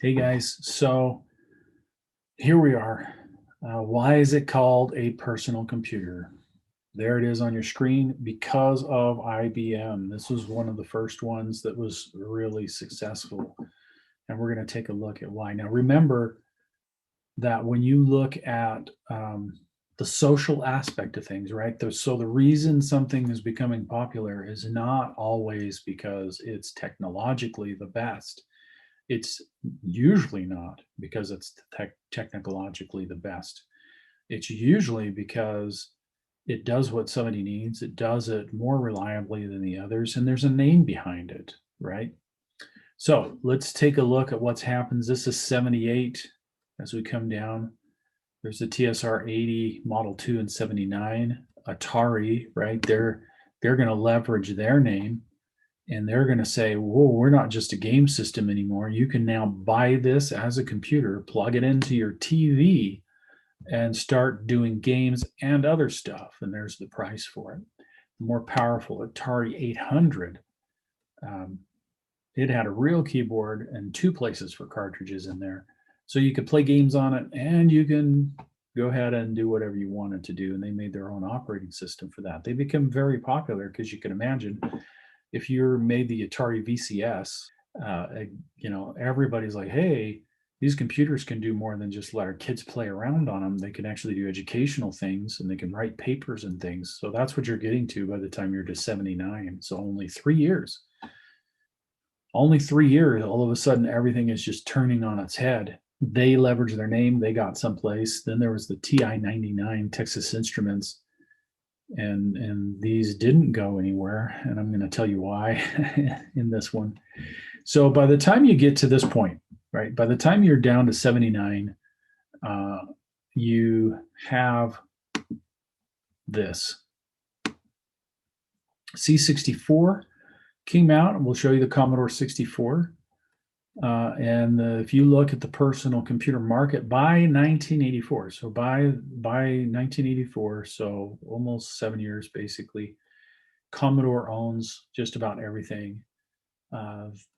Hey guys, so here we are. Why is it called a personal computer? There it is on your screen because of IBM. This was one of the first ones that was really successful. And we're going to take a look at why. Now, remember that when you look at the social aspect of things, right? So the reason something is becoming popular is not always because it's technologically the best. It's usually not because it's technologically the best. It's usually because it does what somebody needs, it does it more reliably than the others, and there's a name behind it, right? So let's take a look at what's happened. This is 78 as we come down. There's the TSR 80 Model 2 and 79. Atari, right? They're going to leverage their name and they're going to say, whoa, we're not just a game system anymore. You can now buy this as a computer, plug it into your TV, and start doing games and other stuff. And there's the price for it. The more powerful Atari 800, um, it had a real keyboard and two places for cartridges in there. So you could play games on it and you can go ahead and do whatever you wanted to do. And they made their own operating system for that. They become very popular because you can imagine if you're made the Atari VCS, uh, everybody's like, hey, these computers can do more than just let our kids play around on them. They can actually do educational things and they can write papers and things. So that's what you're getting to by the time you're to 79. So only 3 years. Only 3 years, all of a sudden, everything is just turning on its head. They leveraged their name, they got someplace. Then there was the TI 99 Texas Instruments, and these didn't go anywhere, and I'm going to tell you why in this one. So by the time you get to this point, right, by the time you're down to 79, you have this C64 came out, and we'll show you the Commodore 64. And if you look at the personal computer market by 1984, so by 1984, so almost 7 years basically, Commodore owns just about everything.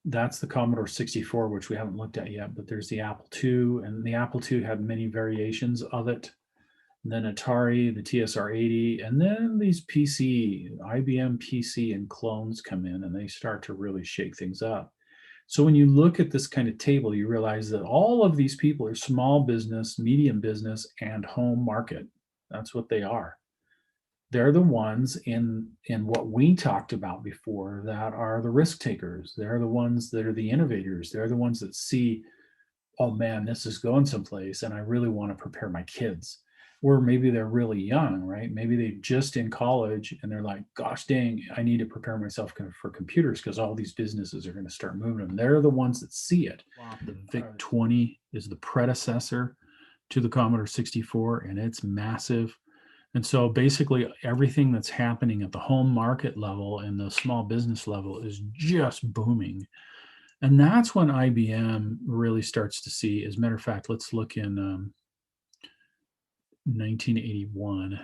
That's the Commodore 64, which we haven't looked at yet, but there's the Apple II, and the Apple II had many variations of it. And then Atari, the TSR 80, and then these IBM PC and clones come in and they start to really shake things up. So when you look at this kind of table, you realize that all of these people are small business, medium business, and home market. That's what they are. They're the ones in what we talked about before that are the risk takers. They're the ones that are the innovators. They're the ones that see, oh man, this is going someplace, and I really want to prepare my kids. Or maybe they're really young, right? Maybe they're just in college and they're like, gosh dang, I need to prepare myself for computers because all these businesses are going to start moving them. They're the ones that see it. Wow. The VIC 20 is the predecessor to the Commodore 64, and it's massive. And so basically everything that's happening at the home market level and the small business level is just booming. And that's when IBM really starts to see, as a matter of fact, let's look in 1981.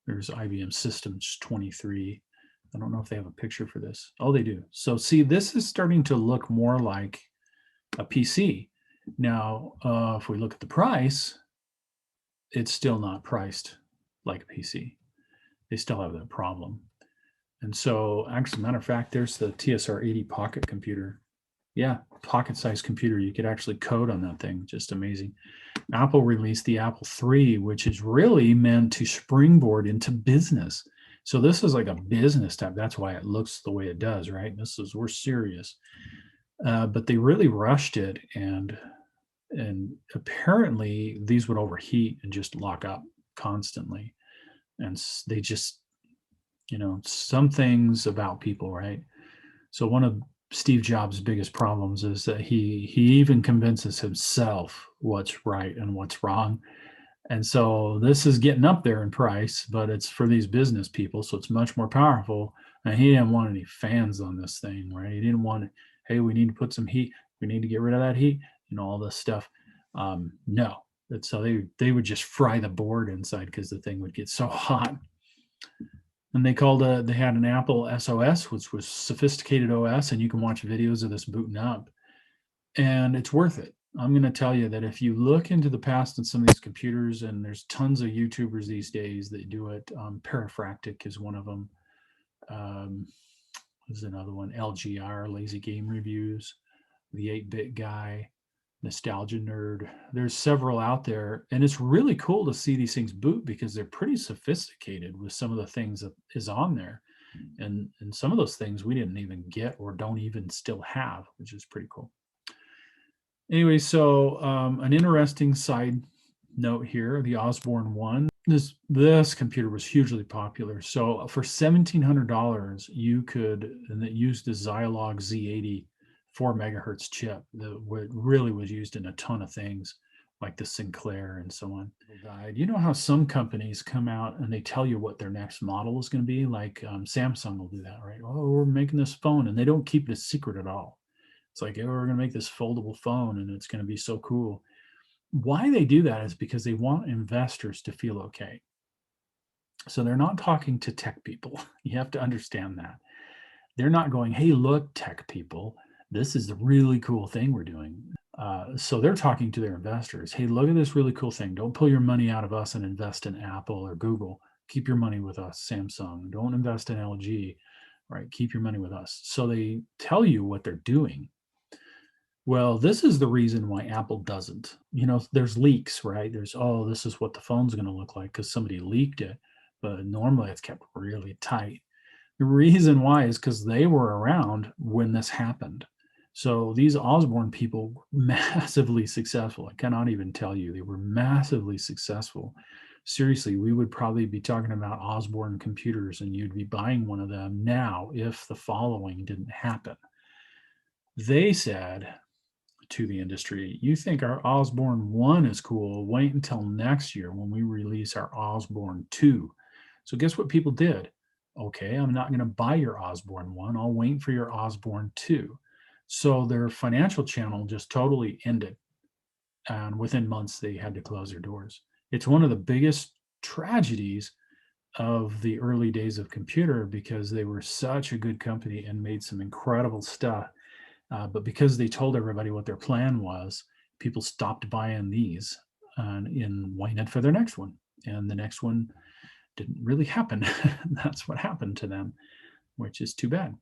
There's IBM Systems 23. I don't know if they have a picture for this. Oh, they do. So see, this is starting to look more like a PC. Now, if we look at the price, it's still not priced like a PC. They still have that problem. And so, actually, as a matter of fact, there's the TSR 80 pocket computer. Yeah, pocket-sized computer. You could actually code on that thing. Just amazing. Apple released the Apple III, which is really meant to springboard into business. So this is like a business type. That's why it looks the way it does, right? We're serious. But they really rushed it, and apparently these would overheat and just lock up constantly. And they just, some things about people, right? So one of Steve Jobs' biggest problems is that he even convinces himself what's right and what's wrong. And so this is getting up there in price, but it's for these business people, so it's much more powerful. And he didn't want any fans on this thing, right? He didn't want, hey, we need to put some heat, we need to get rid of that heat, all this stuff. No, so they would just fry the board inside because the thing would get so hot. And they had an Apple SOS, which was sophisticated OS, and you can watch videos of this booting up, and it's worth it. I'm going to tell you that if you look into the past in some of these computers, and there's tons of YouTubers these days that do it, Parafractic is one of them. Um, there's another one, LGR, Lazy Game Reviews, the 8-Bit Guy, Nostalgia Nerd. There's several out there, and it's really cool to see these things boot because they're pretty sophisticated with some of the things that is on there. And some of those things we didn't even get or don't even still have, which is pretty cool. Anyway, so an interesting side note here, the Osborne One. This computer was hugely popular. So for $1,700, you could, and it used the Zilog Z80 4 megahertz chip that really was used in a ton of things, like the Sinclair and so on. You know how some companies come out and they tell you what their next model is going to be? Like Samsung will do that, right? Oh, we're making this phone, and they don't keep it a secret at all. It's like, oh, we're going to make this foldable phone and it's going to be so cool. Why they do that is because they want investors to feel okay. So they're not talking to tech people. You have to understand that. They're not going, hey, look, tech people, this is the really cool thing we're doing. So they're talking to their investors. Hey, look at this really cool thing. Don't pull your money out of us and invest in Apple or Google. Keep your money with us, Samsung. Don't invest in LG, right? Keep your money with us. So they tell you what they're doing. Well, this is the reason why Apple doesn't. There's leaks, right? There's, oh, this is what the phone's going to look like because somebody leaked it. But normally it's kept really tight. The reason why is because they were around when this happened. So these Osborne people were massively successful. I cannot even tell you. They were massively successful. Seriously, we would probably be talking about Osborne computers and you'd be buying one of them now if the following didn't happen. They said to the industry, you think our Osborne 1 is cool, wait until next year when we release our Osborne 2. So guess what people did? Okay, I'm not going to buy your Osborne 1, I'll wait for your Osborne 2. So their financial channel just totally ended, and within months they had to close their doors. It's one of the biggest tragedies of the early days of computer because they were such a good company and made some incredible stuff. But because they told everybody what their plan was, people stopped buying these and waited for their next one. And the next one didn't really happen. That's what happened to them, which is too bad.